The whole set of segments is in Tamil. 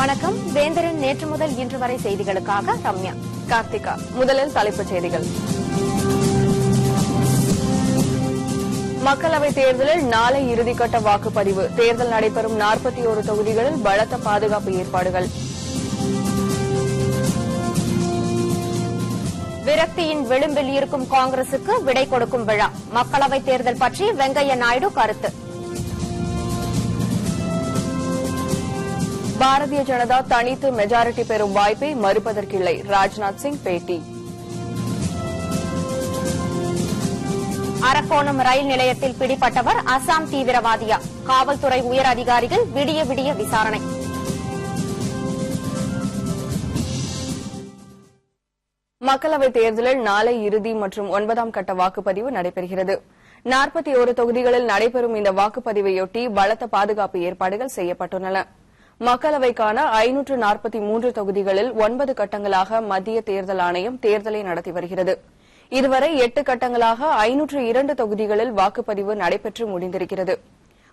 வணக்கம். வேந்தரின் நேற்று முதல் இன்று வரை செய்திகளுக்காக ரம்யா. கார்த்திகா. முதலில் தலைப்புச் செய்திகள். மக்களவைத் தேர்தலில் நாளை இறுதிக்கட்ட வாக்குப்பதிவு. தேர்தல் நடைபெறும் 41 தொகுதிகளில் பலத்த பாதுகாப்பு ஏற்பாடுகள். விரக்தியின் விளிம்பில் இருக்கும் காங்கிரசுக்கு விடை கொடுக்கும் விழா. மக்களவைத் தேர்தல் பற்றி வெங்கையா நாயுடு கருத்து. பாரதிய ஜனதா தனித்து மெஜாரிட்டி பெறும் வாய்ப்பை மறுப்பதற்கில்லை. ராஜ்நாத் சிங் பேட்டி. அரக்கோணம் ரயில் நிலையத்தில் பிடிபட்டவர் அசாம் தீவிரவாதியா? காவல்துறை உயர் அதிகாரிகள் விடிய விடிய விசாரணை. மக்களவைத் தேர்தலில் நாளை இறுதி மற்றும் 9ஆம் கட்ட வாக்குப்பதிவு நடைபெறுகிறது. 41 தொகுதிகளில் நடைபெறும் இந்த வாக்குப்பதிவையொட்டி பலத்த பாதுகாப்பு ஏற்பாடுகள் செய்யப்பட்டுள்ளன. மக்களவைக்கான 543 தொகுதிகளில் 9 கட்டங்களாக மத்திய தேர்தல் ஆணையம் தேர்தலை நடத்தி வருகிறது. இதுவரை 8 கட்டங்களாக 502 தொகுதிகளில் வாக்குப்பதிவு நடைபெற்று முடிந்திருக்கிறது.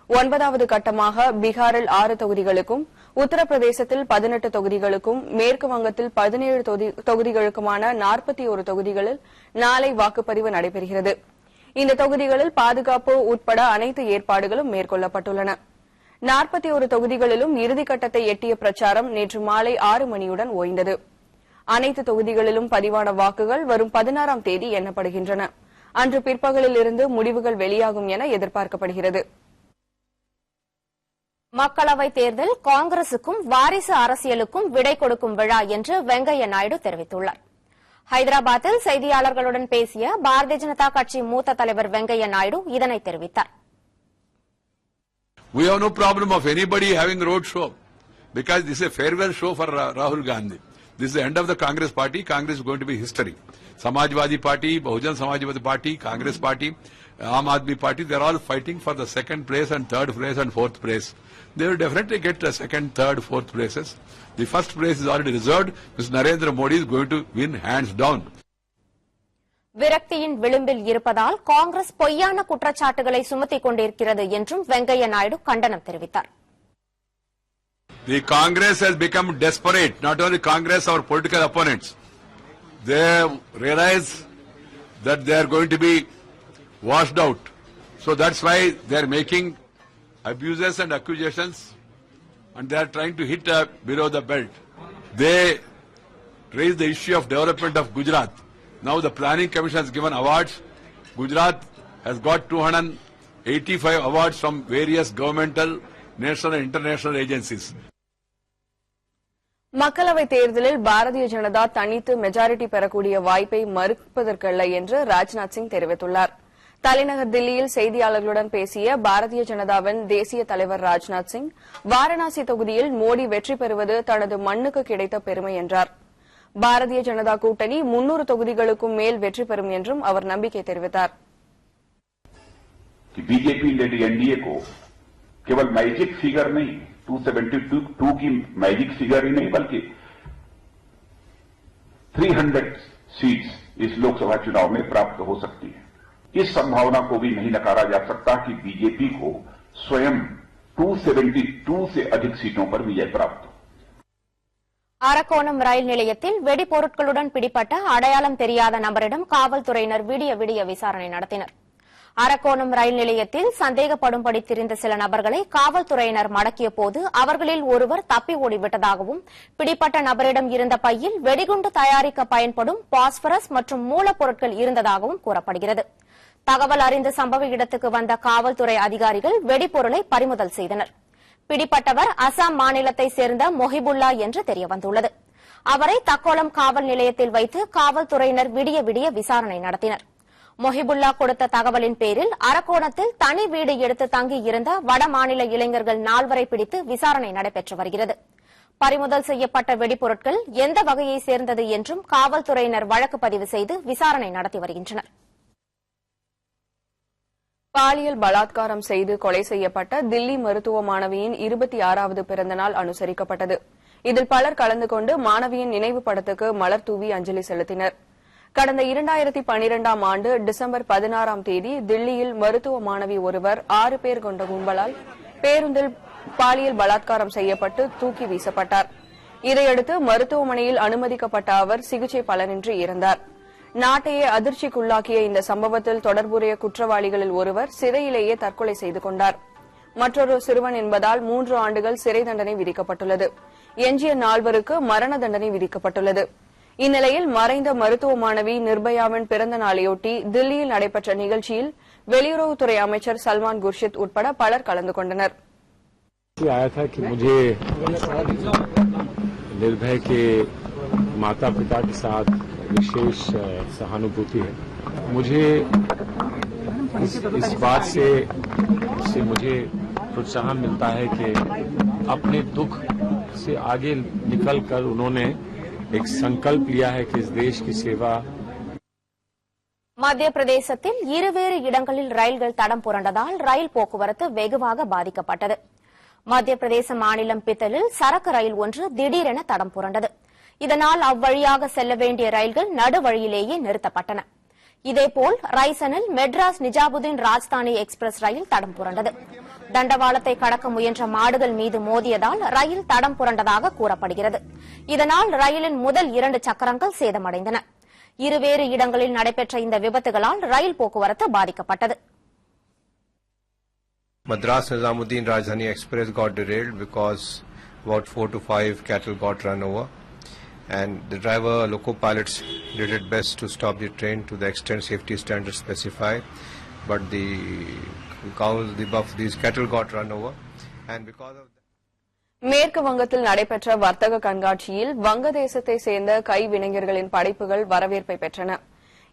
9வது கட்டமாக பீகாரில் 6 தொகுதிகளுக்கும், உத்தரப்பிரதேசத்தில் 18 தொகுதிகளுக்கும், மேற்கு வங்கத்தில் 17 தொகுதிகளுக்குமான 41 தொகுதிகளில் நாளை வாக்குப்பதிவு நடைபெறுகிறது. இந்த தொகுதிகளில் பாதுகாப்பு உட்பட அனைத்து ஏற்பாடுகளும் மேற்கொள்ளப்பட்டுள்ளன. 41 தொகுதிகளிலும் இறுதிக்கட்டத்தை எட்டிய பிரச்சாரம் நேற்று மாலை 6 மணியுடன் ஓய்ந்தது. அனைத்து தொகுதிகளிலும் பதிவான வாக்குகள் வரும் 16ஆம் தேதி எண்ணப்படுகின்றன. அன்று பிற்பகலில் இருந்து முடிவுகள் வெளியாகும் என எதிர்பார்க்கப்படுகிறது. மக்களவைத் தேர்தல் காங்கிரசுக்கும் வாரிசு அரசியலுக்கும் விடை கொடுக்கும் விழா என்று வெங்கையா நாயுடு தெரிவித்துள்ளார். ஹைதராபாத்தில் செய்தியாளர்களுடன் பேசிய பாரதிய ஜனதா கட்சி மூத்த தலைவர் வெங்கையா நாயுடு இதனை தெரிவித்தார். We have no problem of anybody having road show because this is a farewell show for Rahul Gandhi. This is the end of the Congress party. Congress is going to be history. Samajwadi Party, Bahujan Samajwadi Party, Congress Party, Aam Aadmi Party, they are all fighting for the second place and third place and fourth place. They will definitely get the second, third, fourth places. The first place is already reserved. Mr. Narendra Modi is going to win hands down. விரக்தியின் விளிம்பில் இருப்பதால் காங்கிரஸ் பொய்யான குற்றச்சாட்டுகளை சுமத்திக் கொண்டிருக்கிறது என்றும் வெங்கையா நாயுடு கண்டனம் தெரிவித்தார். The Congress has become desperate. Not only Congress, our political opponents. They realize that they are going to be washed out. So that's why they are making abuses and accusations and they are trying to hit below the belt. They raised the issue of development of Gujarat. Now the Planning Commission has given awards. Gujarat has got 285 awards from various governmental, national and international agencies. மக்களவைத் தேர்தலில் பாரதிய ஜனதா தனித்து மெஜாரிட்டி பெறக்கூடிய வாய்ப்பை மறுப்பதற்கில்லை என்று ராஜ்நாத் சிங் தெரிவித்துள்ளார். தலைநகர் தில்லியில் செய்தியாளர்களுடன் பேசிய பாரதிய ஜனதாவின் தேசிய தலைவர் ராஜ்நாத் சிங், வாரணாசி தொகுதியில் மோடி வெற்றி பெறுவது தனது மண்ணுக்கு கிடைத்த பெருமை என்றார். பாரதிய ஜனதா கூட்டணி 300 தொகுதிகளுக்கும் மேல் வெற்றி பெறும் என்றும் அவர் நம்பிக்கை தெரிவித்தார். बीजेपी लेड एनडीए को केवल मैजिक फिगर नहीं, 272 की मैजिक फिगर ही नहीं बल्कि 300 सीट्स इस लोकसभा चुनाव में प्राप्त हो सकती है. इस संभावना को भी नहीं नकारा जा सकता कि बीजेपी को स्वयं 272 से अधिक सीटों पर विजय प्राप्त हो. அரக்கோணம் ரயில் நிலையத்தில் வெடிபொருட்களுடன் பிடிப்பட்ட அடையாளம் தெரியாத நபரிடம் காவல்துறையினர் விடிய விடிய விசாரணை நடத்தினர். அரக்கோணம் ரயில் நிலையத்தில் சந்தேகப்படும்படி திரிந்த சில நபர்களை காவல்துறையினர் மடக்கிய போது அவர்களில் ஒருவர் தப்பி ஓடிவிட்டதாகவும், பிடிப்பட்ட நபரிடம் இருந்த பையில் வெடிகுண்டு தயாரிக்க பயன்படும் பாஸ்பரஸ் மற்றும் மூலப்பொருட்கள் இருந்ததாகவும் கூறப்படுகிறது. தகவல் அறிந்து சம்பவ இடத்துக்கு வந்த காவல்துறை அதிகாரிகள் வெடிபொருளை பறிமுதல் செய்தனர். பிடிப்பட்டவர் அசாம் மாநிலத்தைச் சேர்ந்த மொஹிபுல்லா என்று தெரியவந்துள்ளது. அவரை தக்கோலம் காவல் நிலையத்தில் வைத்து காவல்துறையினர் விடிய விடிய விசாரணை நடத்தினர். மொஹிபுல்லா கொடுத்த தகவலின் பேரில் அரக்கோணத்தில் தனி வீடு எடுத்து தங்கியிருந்த வட மாநில இளைஞர்கள் 4 வரை பிடித்து விசாரணை நடைபெற்று வருகிறது. பறிமுதல் செய்யப்பட்ட வெடிபொருட்கள் எந்த வகையை சேர்ந்தது என்றும் காவல்துறையினர் வழக்கு பதிவு செய்து விசாரணை நடத்தி வருகின்றனர். பாலியல் பலாத்காரம் செய்து கொலை செய்யப்பட்ட தில்லி மருத்துவ மாணவியின் 26வது பிறந்தநாள் அனுசரிக்கப்பட்டது. இதில் பலர் கலந்து கொண்டு மாணவியின் நினைவு படத்துக்கு மலர் தூவி அஞ்சலி செலுத்தினர். கடந்த 2012ஆம் ஆண்டு டிசம்பர் 16ஆம் தேதி தில்லியில் மருத்துவ மாணவி ஒருவர் 6 பேர் கொண்ட கும்பலால் பேருந்தில் பாலியல் பலாத்காரம் செய்யப்பட்டு தூக்கி வீசப்பட்டார். இதையடுத்து மருத்துவமனையில் அனுமதிக்கப்பட்ட அவர் சிகிச்சை பலனின்றி இறந்தார். நாட்டையே அதிர்ச்சிக்குள்ளாக்கிய இந்த சம்பவத்தில் தொடர்புடைய குற்றவாளிகளில் ஒருவர் சிறையிலேயே தற்கொலை செய்து கொண்டார். மற்றொரு சிறுவன் என்பதால் 3 ஆண்டுகள் சிறை தண்டனை விதிக்கப்பட்டுள்ளது. எஞ்சிய 4 மரண தண்டனை விதிக்கப்பட்டுள்ளது. இந்நிலையில் மறைந்த மருத்துவ மாணவி நிர்பயாவின் பிறந்த நாளையொட்டி தில்லியில் நடைபெற்ற நிகழ்ச்சியில் வெளியுறவுத்துறை அமைச்சர் சல்மான் குர்ஷித் உட்பட பலர் கலந்து கொண்டனர். आया था कि मुझे निर्भय के माता पिता के साथ विशेष सहानुभूति है. मुझे इस बात से मुझे प्रोत्साहन मिलता है कि अपने दुख से आगे निकलकर उन्होंने एक संकल्प लिया है कि इस देश की सेवा. மத்திய பிரதேசத்தில் இருவேறு இடங்களில் ரயில்கள் தடம் புரண்டதால் ரயில் போக்குவரத்து வெகுவாக பாதிக்கப்பட்டது. மத்திய பிரதேச மாநிலம் பித்தலில் சரக்கு ரயில் ஒன்று திடீரென தடம் புரண்டது. இதனால் அவ்வழியாக செல்ல வேண்டிய ரயில்கள் நடுவழியிலேயே நிறுத்தப்பட்டன. இதேபோல் ரைசனில் மெட்ராஸ் நிஜாமுதீன் ராஜ்தானி எக்ஸ்பிரஸ் ரயில் தடம் புரண்டது. தண்டவாளத்தை கடக்க முயன்ற மாடுகள் மீது மோதியதால் ரயில் தடம் புரண்டதாக கூறப்படுகிறது. இதனால் ரயிலின் முதல் 2 சக்கரங்கள் சேதமடைந்தன. இருவேறு இடங்களில் நடைபெற்ற இந்த விபத்துகளால் ரயில் போக்குவரத்து பாதிக்கப்பட்டது. Madras Nizamuddin Rajdhani Express got derailed because about 4 to 5 cattle got run over, and the driver, loco pilots did it best to stop the train to the extent safety standards specify, but these cattle got run over, and because of that. மேற்கு வங்கத்தில் நடைபெற்ற வர்த்தக கண்காட்சியில் வங்கதேசத்தை சேர்ந்த கைவினைஞர்களின் படைப்புகள் வரவேற்பை பெற்றன.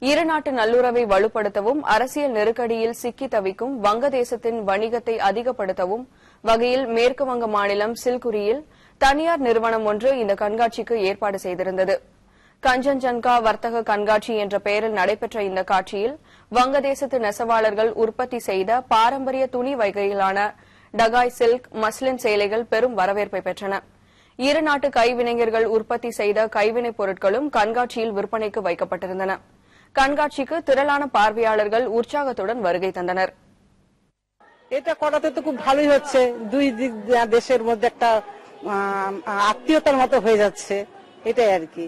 இருநாட்டு நல்லுறவை வலுப்படுத்தவும் அரசியல் நெருக்கடியில் சிக்கி தவிக்கும் வங்கதேசத்தின் வணிகத்தை அதிகப்படுத்தவும் வகையில் மேற்கு வங்க மாநிலம் சில்குரியில் தனியார் நிறுவனம் ஒன்று இந்த கண்காட்சிக்கு ஏற்பாடு செய்திருந்தது. கஞ்சன்ஜன்கா வர்த்தக கண்காட்சி என்ற பெயரில் நடைபெற்ற இந்த காட்சியில் வங்கதேசத்து நெசவாளர்கள் உற்பத்தி செய்த பாரம்பரிய துணி வகைகளான டகாய் சில்க், மஸ்லின் சேலைகள் பெரும் வரவேற்பை பெற்றன. இருநாட்டு கைவினைஞர்கள் உற்பத்தி செய்த கைவினைப் பொருட்களும் கண்காட்சியில் விற்பனைக்கு வைக்கப்பட்டிருந்தன. கண்காட்சிக்கு திரளான பார்வையாளர்கள் உற்சாகத்துடன் வருகை தந்தனர். এটা করাতে তো খুব ভালোই হচ্ছে, দুই দেশের মধ্যে একটা আত্মীয়তার মতো হয়ে যাচ্ছে, এটাই আর কি।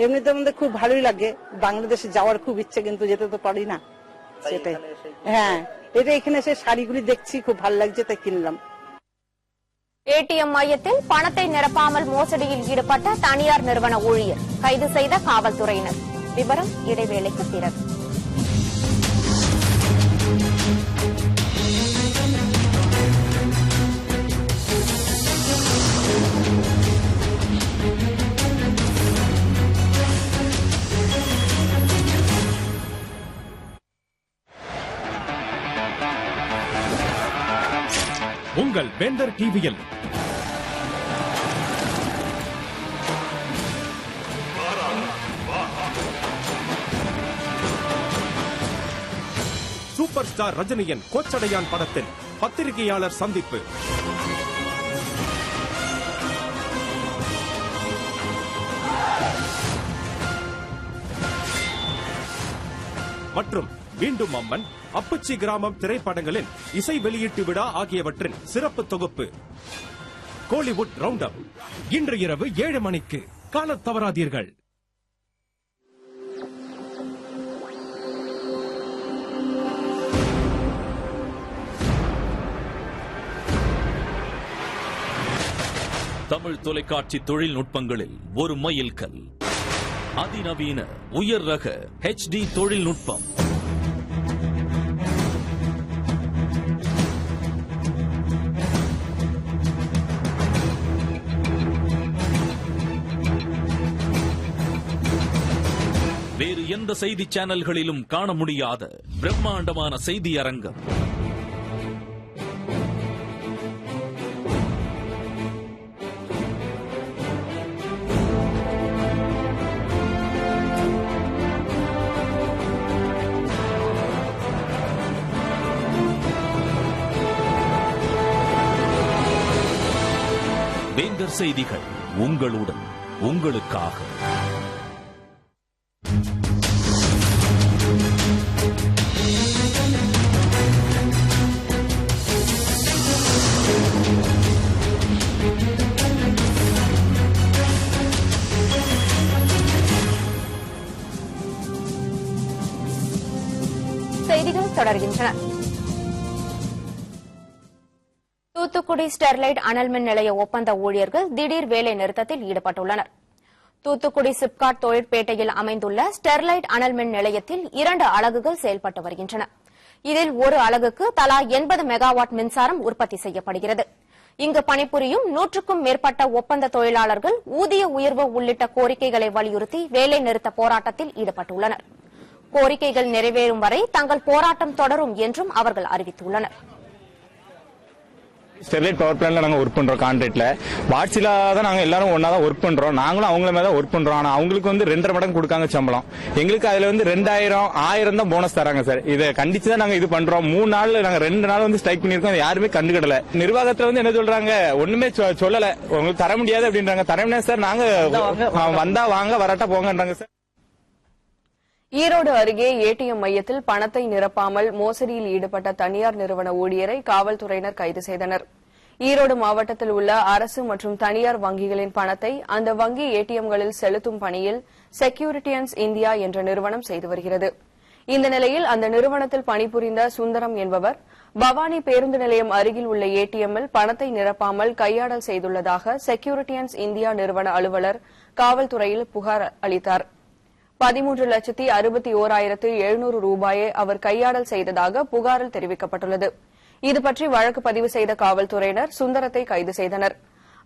এমনিতে আমাদের খুব ভালোই লাগে, বাংলাদেশে যাওয়ার খুব ইচ্ছে কিন্তু যেতে তো পারি না, সেটাই। হ্যাঁ, এটা এখানে এসে শাড়িগুলি দেখছি, খুব ভালো লাগছে, তাই কিনলাম। ஏடிஎம் மையத்தில் பணத்தை நிரப்பாமல் மோசடியில் ஈடுபட்ட தனியார் நிறுவன ஊழியர் கைது செய்த காவல்துறையினர். விவரம் இடைவேளைக்கு பிறகு. உங்கள் வெந்தர் டிவியில் சூப்பர் ஸ்டார் ரஜினியின் கோச்சடையான் படத்தில் பத்திரிகையாளர் சந்திப்பு. மற்றும் மீண்டும் அம்மன், அப்புச்சி கிராமம் திரைப்படங்களின் இசை வெளியீட்டு விழா ஆகியவற்றின் சிறப்பு தொகுப்பு. கோலிவுட் ரவுண்ட் அப் இன்று இரவு 7 மணிக்கு காணத் தவறாதீர்கள். தமிழ் தொலைக்காட்சி தொழில்நுட்பங்களில் ஒரு மைல்கல். அதிநவீன உயர் ரக HD தொழில்நுட்பம். வேறு எந்த செய்தி சேனல்களிலும் காண முடியாத பிரம்மாண்டமான செய்தி அரங்கம். வேந்தர் செய்திகள் உங்களுடன், உங்களுக்காக. தொடர்கின்றன. தூத்துக்குடி ஸ்டெர்லைட் அனல் மின் நிலைய ஒப்பந்த ஊழியர்கள் திடீர் வேலை நிறுத்தத்தில் ஈடுபட்டுள்ளனர். தூத்துக்குடி சிப்காட் தொழிற்பேட்டையில் அமைந்துள்ள ஸ்டெர்லைட் அனல் மின் நிலையத்தில் 2 அலகுகள் செயல்பட்டு வருகின்றன. இதில் ஒரு அலகுக்கு தலா 80 மெகாவாட் மின்சாரம் உற்பத்தி செய்யப்படுகிறது. இங்கு பணிபுரியும் 100க்கும் மேற்பட்ட ஒப்பந்த தொழிலாளர்கள் ஊதிய உயர்வு உள்ளிட்ட கோரிக்கைகளை வலியுறுத்தி வேலை நிறுத்த போராட்டத்தில் ஈடுபட்டுள்ளனர். கோரிக்கைகள் நிறைவேறும் வரை தங்கள் போராட்டம் தொடரும் என்றும் அவர்கள் அறிவித்துள்ளனர். ஸ்டெர்லைட் பவர் பிளான்ட்ல நாங்க ஒர்க் பண்றோம். கான்ட்ராக்ட்ல வாட்சில தான் நாங்க எல்லாரும் ஒன்னா தான் ஒர்க் பண்றோம். நாங்களும் அவங்கள மேல தான் ஒர்க் பண்றோம். ஆனா அவங்களுக்கு 2 மடங்கு கொடுக்காங்க சம்பளம். எங்களுக்கு அதுல 2000 1000 தான் போனஸ் தராங்க சார். இதை கண்டிச்சு தான் நாங்க இது பண்றோம். 3 நாள் நாங்க 2 நாள் ஸ்ட்ரைக் பண்ணிருக்கோம். யாருமே கண்டுக்கிடல. நிர்வாகத்துல என்ன சொல்றாங்க, ஒண்ணுமே சொல்லல, உங்களுக்கு தர முடியாது அப்படின்றாங்க. தரமே சார், நாங்க வந்தா வாங்க, வராட்டா போங்கன்றாங்க சார். ஈரோடு அருகே ஏடிஎம் மையத்தில் பணத்தை நிரப்பாமல் மோசடியில் ஈடுபட்ட தனியார் நிறுவன ஊழியரை காவல்துறையினர் கைது செய்தனர். ஈரோடு மாவட்டத்தில் உள்ள அரசு மற்றும் தனியார் வங்கிகளின் பணத்தை அந்த வங்கி ஏடிஎம்களில் செலுத்தும் பணியில் செக்யூரிட்டியன்ஸ் இந்தியா என்ற நிறுவனம் செய்து வருகிறது. இந்த நிலையில் அந்த நிறுவனத்தில் பணிபுரிந்த சுந்தரம் என்பவர் பவானி பேருந்து நிலையம் அருகில் உள்ள ஏடிஎம்மில் பணத்தை நிரப்பாமல் கையாடல் செய்துள்ளதாக செக்யூரிட்டியன்ஸ் இந்தியா நிறுவன அலுவலர் காவல்துறையில் புகார் அளித்தார். 13,61,700 ரூபாயை அவர் கையாடல் செய்ததாக புகாரில் தெரிவிக்கப்பட்டுள்ளது. இதுபற்றி வழக்கு பதிவு செய்த காவல்துறையினர் சுந்தரத்தை கைது செய்தனர்.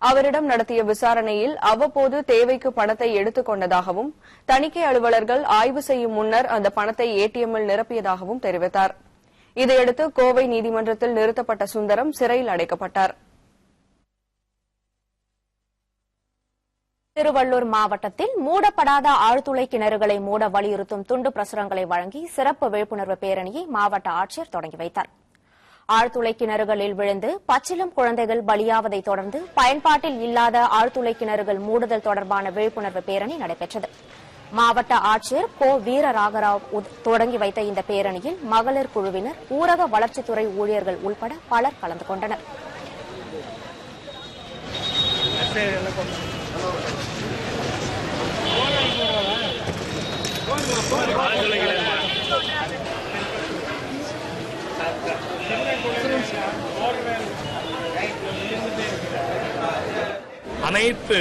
அவரிடம் நடத்திய விசாரணையில் அவ்வப்போது தேவைக்கு பணத்தை எடுத்துக் கொண்டதாகவும் தணிக்கை அலுவலர்கள் ஆய்வு செய்யும் முன்னர் அந்த பணத்தை ஏடிஎம்மில் நிரப்பியதாகவும் தெரிவித்தார். இதையடுத்து கோவை நீதிமன்றத்தில் நிறுத்தப்பட்ட சுந்தரம் சிறையில் அடைக்கப்பட்டார். திருவள்ளூர் மாவட்டத்தில் மூடப்படாத ஆழ்துளை கிணறுகளை மூட வலியுறுத்தும் துண்டு பிரசுரங்களை வழங்கி சிறப்பு விழிப்புணர்வு பேரணியை மாவட்ட ஆட்சியர் தொடங்கி வைத்தார். ஆழ்துளை கிணறுகளில் விழுந்து பச்சிளம் குழந்தைகள் பலியாவதை தொடர்ந்து பயன்பாட்டில் இல்லாத ஆழ்துளை கிணறுகள் மூடுதல் தொடர்பான விழிப்புணர்வு பேரணி நடைபெற்றது. மாவட்ட ஆட்சியர் கோ வீரராகராவ் தொடங்கி வைத்த இந்த பேரணியில் மகளிர் குழுவினர், ஊரக வளர்ச்சித்துறை ஊழியர்கள் உள்பட பலர் கலந்து கொண்டனர். அனைத்து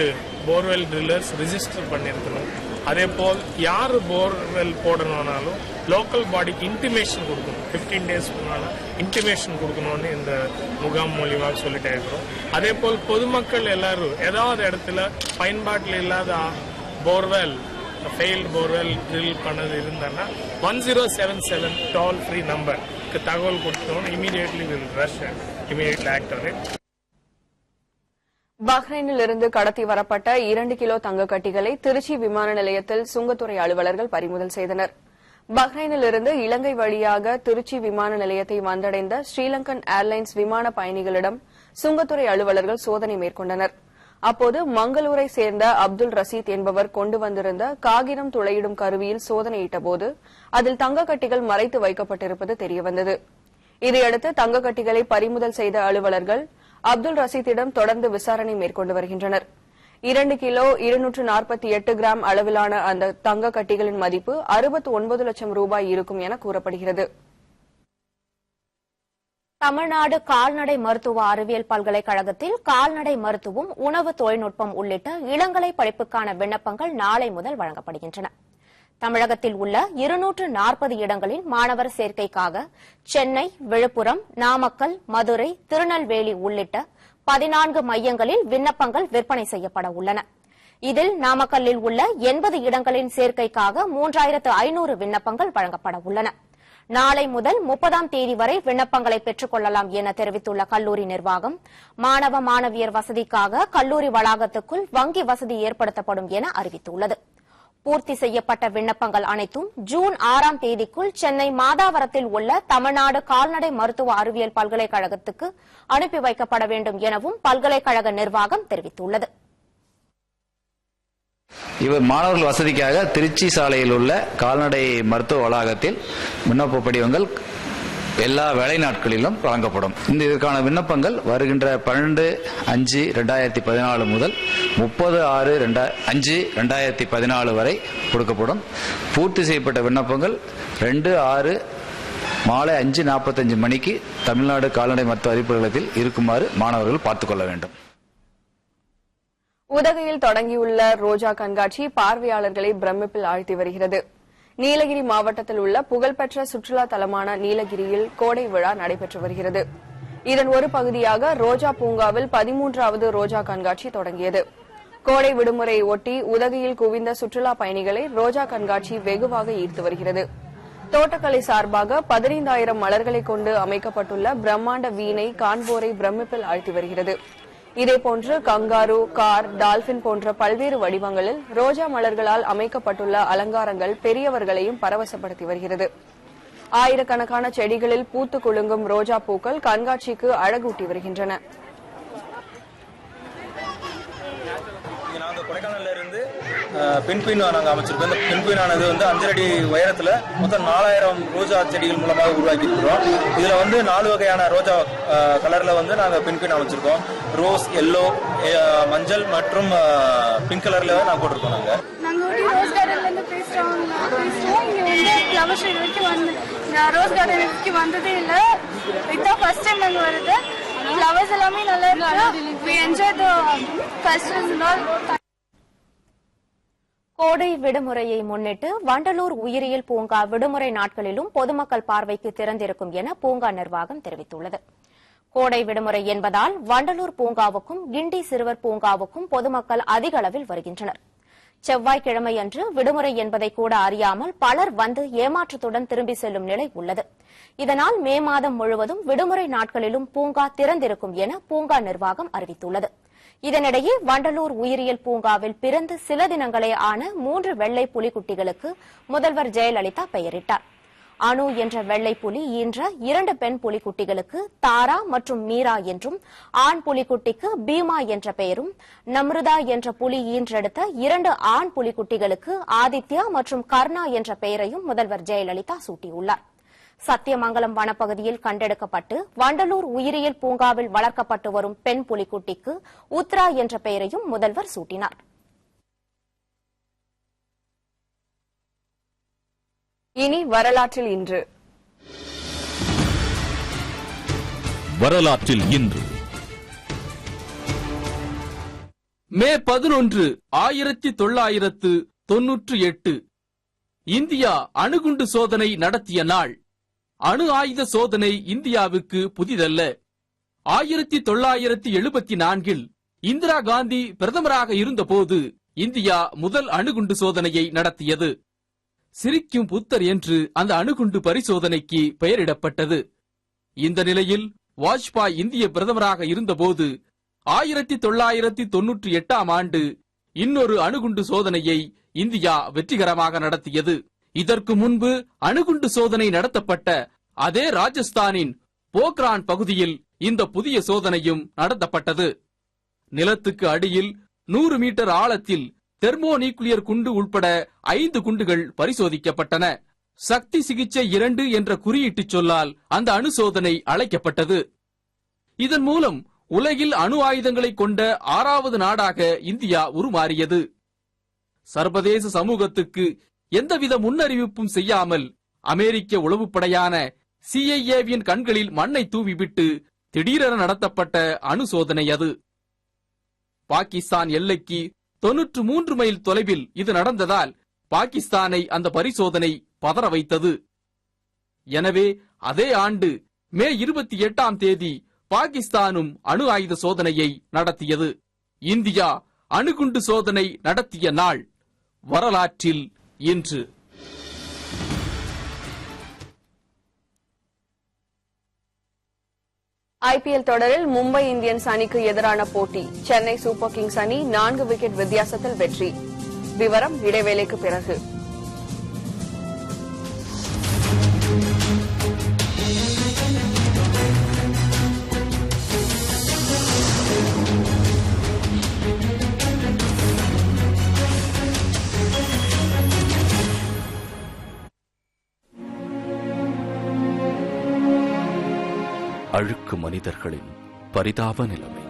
போர்வெல் ட்ரில்லர்ஸ் ரிஜிஸ்டர் பண்ணிருக்கணும். அதே போல் யார் போர்வெல் போடணும்னாலும் லோக்கல் பாடிக்கு இன்டிமேஷன் கொடுக்கணும். 15 days முன்னால இன்டிமேஷன் கொடுக்கணும்னு இந்த முகாம் மூலியமாக சொல்லிட்டே இருக்கிறோம். அதே போல் பொதுமக்கள் எல்லாரும் ஏதாவது இடத்துல பயன்பாட்டில் இல்லாத போர்வெல், ஃபெயில்டு போர்வெல் ட்ரில் பண்ணது இருந்தான்னா 1077 டோல் ஃப்ரீ நம்பருக்கு தகவல் கொடுத்தோம். Immediately will rush immediately act on it. பஹ்ரைனில் இருந்து கடத்தி வரப்பட்ட 2 கிலோ தங்க கட்டிகளை திருச்சி விமான நிலையத்தில் சுங்கத்துறை அலுவலர்கள் பறிமுதல் செய்தனர். பஹ்ரைனில் இருந்து இலங்கை வழியாக திருச்சி விமான நிலையத்தை வந்தடைந்த ஸ்ரீலங்கன் ஏர்லைன்ஸ் விமான பயணிகளிடம் சுங்கத்துறை அலுவலர்கள் சோதனை மேற்கொண்டனர். அப்போது மங்களூரை சேர்ந்த அப்துல் ரசீத் என்பவர் கொண்டு வந்திருந்த காகிதம் துளையிடும் கருவியில் சோதனையிட்டபோது அதில் தங்கக்கட்டிகள் மறைத்து வைக்கப்பட்டிருப்பது தெரியவந்தது. இதையடுத்து தங்கக்கட்டிகளை பறிமுதல் செய்த அலுவலர்கள் அப்துல் ரசீத்திடம் தொடர்ந்து விசாரணை மேற்கொண்டு வருகின்றனர். 2 கிலோ 248 கிராம் அளவிலான அந்த தங்க கட்டிகளின் மதிப்பு 69 லட்சம் ரூபாய் இருக்கும் என கூறப்படுகிறது. தமிழ்நாடு கால்நடை மருத்துவ அறிவியல் பல்கலைக்கழகத்தில் கால்நடை மருத்துவம், உணவு தொழில்நுட்பம் உள்ளிட்ட இளங்கலை படிப்புக்கான விண்ணப்பங்கள் நாளை முதல் வழங்கப்படுகின்றன. தமிழகத்தில் உள்ள 240 இடங்களில் மாணவர் சேர்க்கைக்காக சென்னை, விழுப்புரம், நாமக்கல், மதுரை, திருநெல்வேலி உள்ளிட்ட 14 மையங்களில் விண்ணப்பங்கள் விற்பனை செய்யப்பட உள்ளன. இதில் நாமக்கல்லில் உள்ள 80 இடங்களின் சேர்க்கைக்காக 3500 விண்ணப்பங்கள் வழங்கப்பட உள்ளன. நாளை முதல் 30ஆம் தேதி வரை விண்ணப்பங்களை பெற்றுக் கொள்ளலாம் என தெரிவித்துள்ள கல்லூரி நிர்வாகம், மாணவ மாணவியர் வசதிக்காக கல்லூரி வளாகத்துக்குள் வங்கி வசதி ஏற்படுத்தப்படும் என அறிவித்துள்ளது. பூர்த்தி செய்யப்பட்ட விண்ணப்பங்கள் அனைத்தும் ஜூன் 6ஆம் தேதிக்குள் சென்னை மாதாவரத்தில் உள்ள தமிழ்நாடு கால்நடை மருத்துவ அறிவியல் பல்கலைக்கழகத்துக்கு அனுப்பி வைக்கப்பட வேண்டும் எனவும் பல்கலைக்கழக நிர்வாகம் தெரிவித்துள்ளது. இவர் மாணவர்கள் வசதிக்காக திருச்சி சாலையில் உள்ள கால்நடை மருத்துவ வளாகத்தில் விண்ணப்ப படிவங்கள் எல்லா வேலை நாட்களிலும் வழங்கப்படும். இதற்கான விண்ணப்பங்கள் வருகின்ற 12/5/2014 முதல் 30/5/2014 வரை கொடுக்கப்படும். பூர்த்தி செய்யப்பட்ட விண்ணப்பங்கள் 2/6 மாலை 5:45 மணிக்கு தமிழ்நாடு கால்நடை மருத்துவ அறிவிப்புகளத்தில் இருக்குமாறு மாணவர்கள் பார்த்துக் கொள்ள வேண்டும். உதகையில் தொடங்கியுள்ள ரோஜா கண்காட்சி பார்வையாளர்களை பிரமிப்பில் ஆழ்த்தி வருகிறது. நீலகிரி மாவட்டத்தில் உள்ள புகழ்பெற்ற சுற்றுலா தலமான நீலகிரியில் கோடை விழா நடைபெற்று வருகிறது. இதன் ஒரு பகுதியாக ரோஜா பூங்காவில் 13வது ரோஜா கண்காட்சி தொடங்கியது. கோடை விடுமுறையை ஒட்டி உதகையில் குவிந்த சுற்றுலா பயணிகளை ரோஜா கண்காட்சி வெகுவாக ஈர்த்து வருகிறது. தோட்டக்கலை சார்பாக 15,000 மலர்களை கொண்டு அமைக்கப்பட்டுள்ள பிரம்மாண்ட வீணை காண்போரை பிரமிப்பில் ஆழ்த்தி வருகிறது. இதேபோன்று கங்காரு, கார், டால்பின் போன்ற பல்வேறு வடிவங்களில் ரோஜா மலர்களால் அமைக்கப்பட்டுள்ள அலங்காரங்கள் பெரியவர்களையும் பரவசப்படுத்தி வருகிறது. ஆயிரக்கணக்கான செடிகளில் பூத்து குலுங்கும் ரோஜா பூக்கள் கண்காட்சிக்கு அழகூட்டி வருகின்றன. கொடைக்கானல்ல இருந்து பெண்குயின் நாங்கள் அமைச்சிருக்கோம். இந்த பெண்குயின் ஆனது 5 அடி உயரத்தில் மொத்தம் 4000 ரோஜா செடிகள் மூலமாக உருவாக்கி இருக்கிறோம். இதுல 4 வகையான ரோஜா கலர்ல நாங்கள் பெண்குயின் அமைச்சிருக்கோம். ரோஸ், எல்லோ, மஞ்சள் மற்றும் பிங்க் கலர்ல நாங்கள் போட்டிருக்கோம். நாங்கள் ரோஸ் கார்டன்ல இருந்து பேசுறோம். இங்க ஃப்ளவர் ஷோ வரைக்கும் ரோஸ் கார்டனுக்கு வந்ததே இல்லை. இதுதான் ஃபர்ஸ்ட் டைம் நாங்கள் வருது. ஃப்ளவர்ஸ் எல்லாமே நல்லா இருக்கு. We enjoyed the festivals and all. கோடை விடுமுறையை முன்னிட்டு வண்டலூர் உயிரியல் பூங்கா விடுமுறை நாட்களிலும் பொதுமக்கள் பார்வைக்கு திறந்திருக்கும் என பூங்கா நிர்வாகம் தெரிவித்துள்ளது. கோடை விடுமுறை என்பதால் வண்டலூர் பூங்காவுக்கும் கிண்டி சிறுவர் பூங்காவுக்கும் பொதுமக்கள் அதிக அளவில் வருகின்றனர். செவ்வாய்க்கிழமையன்று விடுமுறை என்பதை கூட அறியாமல் பலர் வந்து ஏமாற்றத்துடன் திரும்பி செல்லும் நிலை உள்ளது. இதனால் மே மாதம் முழுவதும் விடுமுறை நாட்களிலும் பூங்கா திறந்திருக்கும் என பூங்கா நிர்வாகம் அறிவித்துள்ளது. இதனிடையே வண்டலூர் உயிரியல் பூங்காவில் பிறந்து சில தினங்களே ஆன 3 வெள்ளை புலிக்குட்டிகளுக்கு முதல்வர் ஜெயலலிதா பெயரிட்டார். அனு என்ற வெள்ளை புலி ஈன்ற 2 பெண் புலிக்குட்டிகளுக்கு தாரா மற்றும் மீரா என்றும், ஆண் புலிக்குட்டிக்கு பீமா என்ற பெயரும், நம்ருதா என்ற புலி ஈன்றெடுத்த 2 ஆண் புலிக்குட்டிகளுக்கு ஆதித்யா மற்றும் கர்ணா என்ற பெயரையும் முதல்வர் ஜெயலலிதா சூட்டியுள்ளார். சத்தியமங்கலம் வனப்பகுதியில் கண்டெடுக்கப்பட்டு வண்டலூர் உயிரியல் பூங்காவில் வளர்க்கப்பட்டு வரும் பெண் புலிக்குட்டிக்கு உத்ரா என்ற பெயரையும் முதல்வர் சூட்டினார். இனி வரலாற்றில் இன்று. வரலாற்றில் இன்று மே 11, 1998 இந்தியா அணுகுண்டு சோதனை நடத்திய நாள். அணு ஆயுத சோதனை இந்தியாவுக்கு புதிதல்ல. 1974 இந்திரா காந்தி பிரதமராக இருந்தபோது இந்தியா முதல் அணுகுண்டு சோதனையை நடத்தியது. சிரிக்கும் புத்தர் என்று அந்த அணுகுண்டு பரிசோதனைக்கு பெயரிடப்பட்டது. இந்த நிலையில் வாஜ்பாய் இந்திய பிரதமராக இருந்தபோது 1998 இன்னொரு அணுகுண்டு சோதனையை இந்தியா வெற்றிகரமாக நடத்தியது. இதற்கு முன்பு அணுகுண்டு சோதனை நடத்தப்பட்ட அதே ராஜஸ்தானின் போக்ரான் பகுதியில் இந்த புதிய சோதனையும் நடத்தப்பட்டது. நிலத்துக்கு அடியில் 100 மீட்டர் ஆழத்தில் தெர்மோ நியூக்ளியர் குண்டு உட்பட 5 குண்டுகள் பரிசோதிக்கப்பட்டன. சக்தி சிகிச்சை 2 என்ற குறியீட்டு சொல்லால் அந்த அணு சோதனை அழைக்கப்பட்டது. இதன் மூலம் உலகில் அணு ஆயுதங்களை கொண்ட 6வது நாடாக இந்தியா உருமாறியது. சர்வதேச சமூகத்துக்கு எந்தவித முன்னறிவிப்பும் செய்யாமல் அமெரிக்க உளவுப்படையான CIA-வின் கண்களில் மண்ணை தூவிவிட்டு திடீரென நடத்தப்பட்ட அணு சோதனை அது. பாகிஸ்தான் எல்லைக்கு 93 மைல் தொலைவில் இது நடந்ததால் பாகிஸ்தானை அந்த பரிசோதனை பதற வைத்தது. எனவே அதே ஆண்டு மே 28 பாகிஸ்தானும் அணு ஆயுத சோதனையை நடத்தியது. இந்தியா அணுகுண்டு சோதனை நடத்திய நாள் வரலாற்றில் இன்று. IPL தொடரில் மும்பை இந்தியன்ஸ் அணிக்கு எதிரான போட்டி. சென்னை சூப்பர் கிங்ஸ் அணி 4 விக்கெட் வித்தியாசத்தில் வெற்றி. விவரம் இடைவேளைக்கு பிறகு. அழுக்கு மனிதர்களின் பரிதாப நிலைமை.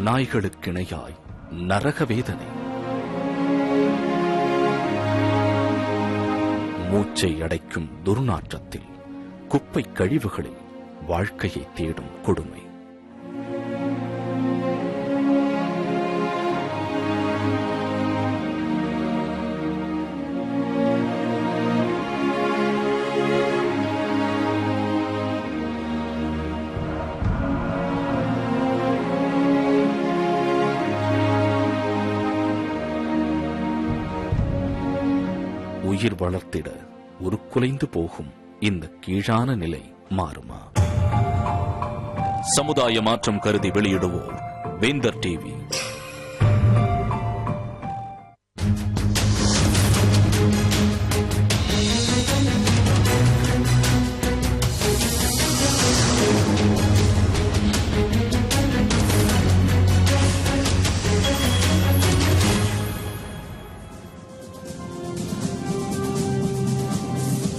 நாய்களுக்கிணையாய் நரக வேதனை. மூச்சை அடைக்கும் துர்நாற்றத்தில், குப்பை கழிவுகளில் வாழ்க்கையை தேடும் கொடுமை. உயிர் வளர்த்திட உருக்குலைந்து போகும் இந்த கீழான நிலை மாறுமா? சமுதாய மாற்றம் கருதி வெளியிடுவோர் வேந்தர் டிவி.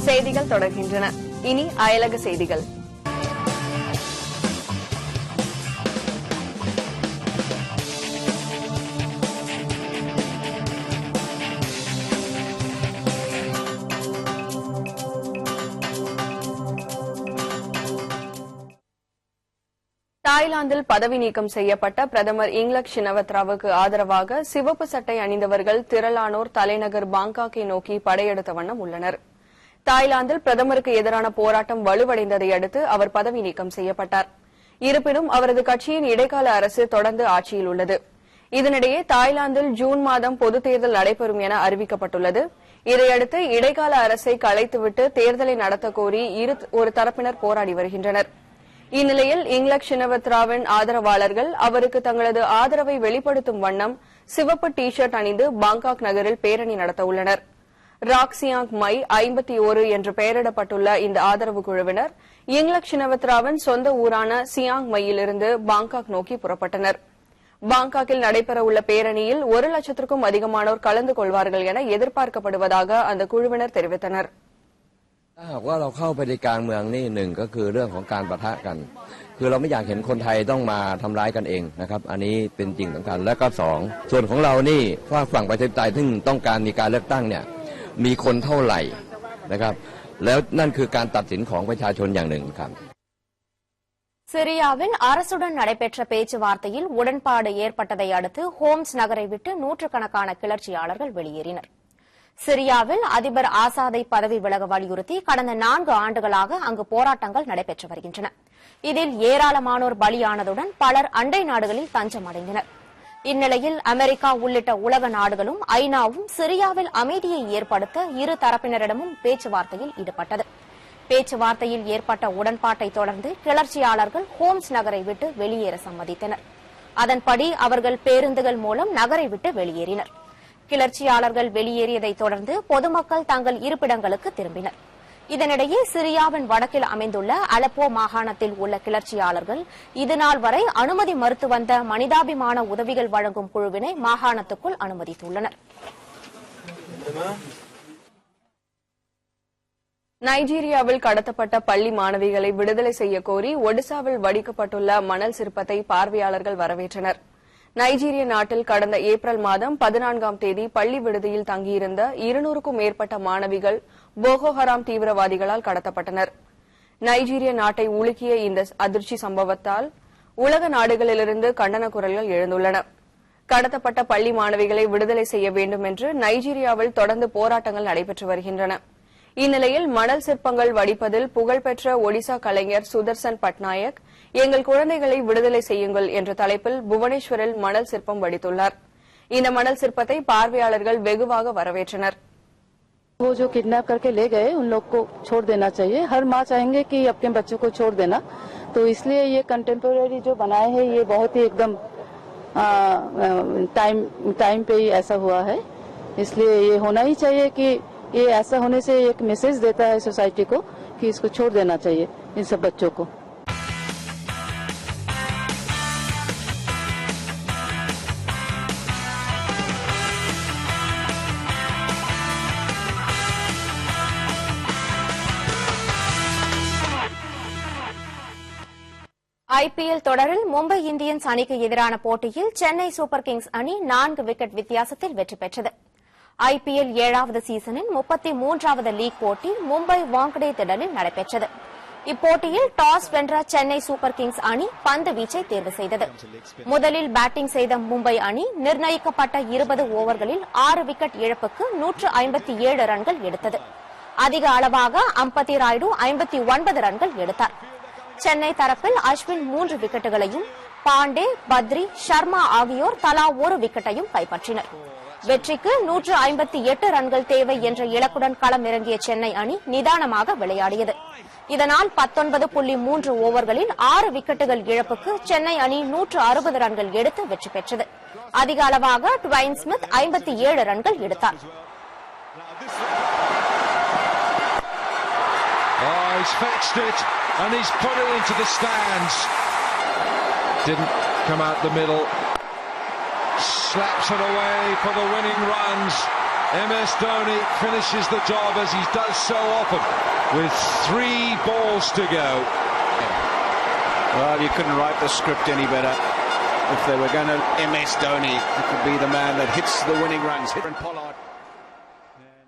செய்திகள் தொடர்கின்றன. இனி அயலக செய்திகள். தாய்லாந்தில் பதவி நீக்கம் செய்யப்பட்ட பிரதமர் இங்லக் ஷினவத்ராவுக்கு ஆதரவாக சிவப்பு சட்டை அணிந்தவர்கள் திரளானோர் தலைநகர் பாங்காக்கை நோக்கி படையெடுத்த வண்ணம் உள்ளனர். தாய்லாந்தில் பிரதமருக்கு எதிரான போராட்டம் வலுவடைந்ததை அடுத்து அவர் பதவி நீக்கம் செய்யப்பட்டார். இருப்பினும் அவரது கட்சியின் இடைக்கால அரசு தொடர்ந்து ஆட்சியில் உள்ளது. இதனிடையே தாய்லாந்தில் ஜூன் மாதம் பொதுத் தேர்தல் நடைபெறும் என அறிவிக்கப்பட்டுள்ளது. இதையடுத்து இடைக்கால அரசை கலைத்துவிட்டு தேர்தலை நடத்த கோரி ஒரு தரப்பினர் போராடி வருகின்றனர். இந்நிலையில் இங்லக் ஷினவத்ராவின் ஆதரவாளர்கள் அவருக்கு தங்களது ஆதரவை வெளிப்படுத்தும் வண்ணம் சிவப்பு டி ஷர்ட் அணிந்து பாங்காக் நகரில் பேரணி நடத்த உள்ளனர். ராக் சியாங் மை 51 என்று பெயரிடப்பட்டுள்ள இந்த ஆதரவு குழுவினர் இங்லக் ஷினவத்ராவின் சொந்த ஊரான சியாங் மையிலிருந்து பாங்காக் நோக்கி புறப்பட்டனர். பாங்காக்கில் நடைபெறவுள்ள பேரணியில் 1 லட்சத்திற்கும் அதிகமானோர் கலந்து கொள்வார்கள் என எதிர்பார்க்கப்படுவதாக அந்த குழுவினர் தெரிவித்தனர். ถ้าหากว่าเราเข้าไปในการเมืองนี่หนึ่งก็คือเรื่องของการปะทะกันคือเราไม่อยากเห็นคนไทยต้องมาทำร้ายกันเองนะครับอันนี้เป็นจริงสำคัญและก็2ส่วนของเรานี่ฝั่งประชาธิปไตยซึ่งต้องการมีการเลือกตั้งเนี่ยมีคนเท่าไหร่นะครับแล้วนั่นคือการตัดสินของประชาชนอย่างหนึ่งครับ சிரியாவில் அரசுடன் நடைபெற்ற பேச்சுவார்த்தையில் உடன்பாடு ஏற்பட்டதை அடுத்து ஹோம்ஸ் நகரை விட்டு நூற்றுக்கணக்கான கிளர்ச்சியாளர்கள் வெளியேறினர். சிரியாவில் அதிபர் ஆசாதை பதவி விலக வலியுறுத்தி கடந்த 4 ஆண்டுகளாக அங்கு போராட்டங்கள் நடைபெற்று வருகின்றன. இதில் ஏராளமானோர் பலியானதுடன் பலர் அண்டை நாடுகளில் தஞ்சம் அடைந்தனர். இந்நிலையில் அமெரிக்கா உள்ளிட்ட உலக நாடுகளும் ஐநாவும் சிரியாவில் அமைதியை ஏற்படுத்த இரு தரப்பினரிடமும் பேச்சுவார்த்தையில் ஈடுபட்டது. பேச்சுவார்த்தையில் ஏற்பட்ட உடன்பாட்டை தொடர்ந்து கிளர்ச்சியாளர்கள் ஹோம்ஸ் நகரை விட்டு வெளியேற சம்மதித்தனர். அதன்படி அவர்கள் பேருந்துகள் மூலம் நகரை விட்டு வெளியேறினர். கிளர்ச்சியாளர்கள் வெளியேறியதைத் தொடர்ந்து பொதுமக்கள் தங்கள் இருப்பிடங்களுக்கு திரும்பினர். இதனிடையே சிரியாவின் வடக்கில் அமைந்துள்ள அலப்போ மாகாணத்தில் உள்ள கிளர்ச்சியாளர்கள் இதுநாள் வரை அனுமதி மறுத்து வந்த மனிதாபிமான உதவிகள் வழங்கும் குழுவினை மாகாணத்துக்குள் அனுமதித்துள்ளனர். நைஜீரியாவில் கடத்தப்பட்ட பள்ளி மாணவிகளை விடுதலை செய்ய கோரி ஒடிசாவில் வடிக்கப்பட்டுள்ள மணல் சிற்பத்தை பார்வையாளர்கள் வரவேற்றனர். நைஜீரிய நாட்டில் கடந்த ஏப்ரல் மாதம் 14ஆம் தேதி பள்ளி விடுதியில் தங்கியிருந்த 200க்கும் மேற்பட்ட மாணவிகள் போகோ ஹராம் தீவிரவாதிகளால் கடத்தப்பட்டனர். நைஜீரிய நாட்டை உலுக்கிய இந்த அதிர்ச்சி சம்பவத்தால் உலக நாடுகளிலிருந்து கண்டன குரல்கள் எழுந்துள்ளன. கடத்தப்பட்ட பள்ளி மாணவிகளை விடுதலை செய்ய வேண்டும் என்று நைஜீரியாவில் தொடர்ந்து போராட்டங்கள் நடைபெற்று வருகின்றன. இந்நிலையில் மணல் சிற்பங்கள் வடிப்பதில் புகழ்பெற்ற ஒடிசா கலைஞர் சுதர்சன் பட்நாயக் எங்கள் குழந்தைகளை விடுதலை செய்யுங்கள் என்ற தலைப்பில் புவனேஸ்வரில் மணல் சிற்பம் வடித்துள்ளார். இந்த மணல் சிற்பத்தை பார்வையாளர்கள் வெகுவாக வரவேற்றனர். वो जो किडनैप करके ले गए उन लोग को छोड़ देना चाहिए. हर माँ चाहेंगे कि अपने बच्चों को छोड़ देना. तो इसलिए ये कंटेम्पोरेरी जो बनाए हैं ये बहुत ही एकदम टाइम पे ही ऐसा हुआ है. इसलिए ये होना ही चाहिए कि ये ऐसा होने से एक मैसेज देता है सोसाइटी को कि इसको छोड़ देना चाहिए इन सब बच्चों को. ஐபிஎல் தொடரில் மும்பை இந்தியன்ஸ் அணிக்கு எதிரான போட்டியில் சென்னை சூப்பர் கிங்ஸ் அணி 4 விக்கெட் வித்தியாசத்தில் வெற்றி பெற்றது. IPL 7வது சீசனின் 33வது லீக் போட்டி மும்பை வாங்கடே திடலில் நடைபெற்றது. இப்போட்டியில் டாஸ் வென்ற சென்னை சூப்பர் கிங்ஸ் அணி பந்து வீச்சை தேர்வு செய்தது. முதலில் பேட்டிங் செய்த மும்பை அணி நிர்ணயிக்கப்பட்ட 20 ஓவர்களில் 6 விக்கெட் இழப்புக்கு 157 ரன்கள் எடுத்தது. அதிக அளவாக அம்பத்தி ராயுடு 59 ரன்கள் எடுத்தார். சென்னை தரப்பில் அஸ்வின் 3 விக்கெட்டுகளையும், பாண்டே, பத்ரி, சர்மா ஆகியோர் தலா ஒரு விக்கெட்டையும் கைப்பற்றினர். வெற்றிக்கு 158 ரன்கள் தேவை என்ற இலக்குடன் களமிறங்கிய சென்னை அணி நிதானமாக விளையாடியது. இதனால் 19.3 ஓவர்களில் 6 விக்கெட்டுகள் இழப்புக்கு சென்னை அணி 160 ரன்கள் எடுத்து வெற்றி பெற்றது. அதிக அளவாக டுவைன் ஸ்மித் 57 ரன்கள் எடுத்தார். He's fetched it and he's put it into the stands. Didn't come out the middle. Slaps it away for the winning runs. MS Dhoni finishes the job as he does so often with 3 balls to go. Well, you couldn't write the script any better. If they were going to MS Dhoni, it could be the man that hits the winning runs. Pollard.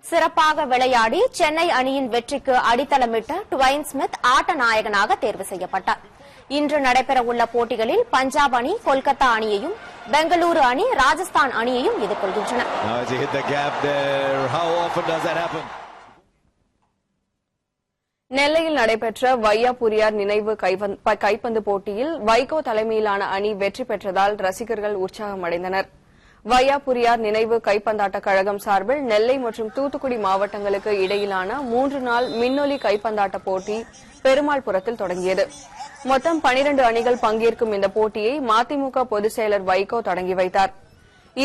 சிறப்பாக விளையாடி சென்னை அணியின் வெற்றிக்கு அடித்தளமிட்ட டுவைன் ஸ்மித் ஆட்ட நாயகனாக தேர்வு செய்யப்பட்டார். இன்று நடைபெறவுள்ள போட்டிகளில் பஞ்சாப் அணி கொல்கத்தா அணியையும், பெங்களூரு அணி ராஜஸ்தான் அணியையும் எதிர்கொள்கின்றன. நெல்லையில் நடைபெற்ற வையாபுரியார் நினைவு கைப்பந்து போட்டியில் வைகோ தலைமையிலான அணி வெற்றி பெற்றதால் ரசிகர்கள் உற்சாகமடைந்தனர். வையாபுரியார் நினைவு கைப்பந்தாட்ட கழகம் சார்பில் நெல்லை மற்றும் தூத்துக்குடி மாவட்டங்களுக்கு இடையிலான 3 நாள் மின்னொலி கைப்பந்தாட்ட போட்டி பெருமாள்புரத்தில் தொடங்கியது. மொத்தம் 12 அணிகள் பங்கேற்கும் இந்த போட்டியை மதிமுக பொதுச் செயலர் வைகோ தொடங்கி வைத்தார்.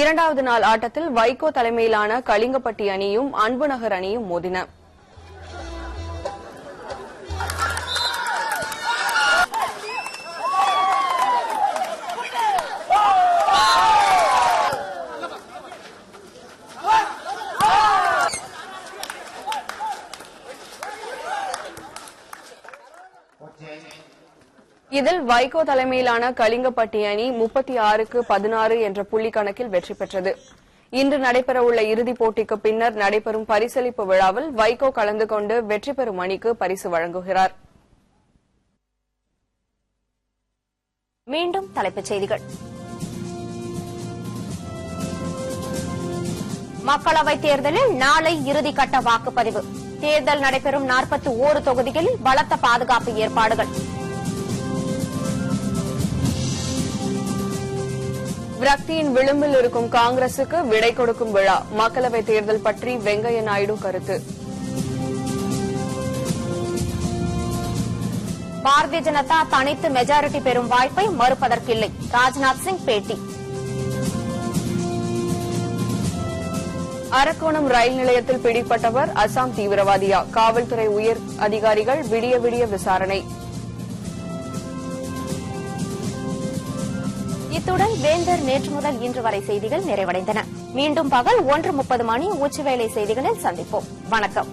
2வது நாள் ஆட்டத்தில் வைகோ தலைமையிலான கலிங்கப்பட்டி அணியும் அன்புநகர் அணியும் மோதின. இதில் வைகோ தலைமையிலான கலிங்கப்பட்டி அணி 36க்கு 16 என்ற புள்ளி கணக்கில் வெற்றி பெற்றது. இன்று நடைபெறவுள்ள இறுதிப் போட்டிக்கு பின்னர் நடைபெறும் பரிசளிப்பு விழாவில் வைகோ கலந்து கொண்டு வெற்றி பெறும் அணிக்கு பரிசு வழங்குகிறார். மீண்டும் தலைப்புச் செய்திகள். மக்களவைத் தேர்தலில் நாளை இறுதிக்கட்ட வாக்குப்பதிவு. தேர்தல் நடைபெறும் 41 தொகுதிகளில் பலத்த பாதுகாப்பு ஏற்பாடுகள். விரக்தியின் விளிம்பில் இருக்கும் காங்கிரசுக்கு விடை கொடுக்கும் விழா. மக்களவைத் தேர்தல் பற்றி வெங்கையா நாயுடு கருத்து. பாரதிய ஜனதா தனித்து மெஜாரிட்டி பெறும் வாய்ப்பை மறுப்பதற்கில்லை. ராஜ்நாத் சிங் பேட்டி. அரக்கோணம் ரயில் நிலையத்தில் பிடிப்பட்டவர் அசாம் தீவிரவாதியா? காவல்துறை உயர் அதிகாரிகள் விடிய விடிய விசாரணை. இத்துடன் வேந்தர் நேற்று முதல் இன்று வரை செய்திகள் நிறைவடைந்தன. மீண்டும் பகல் 1:30 மணி உச்சிவேளை செய்திகளில் சந்திப்போம். வணக்கம்.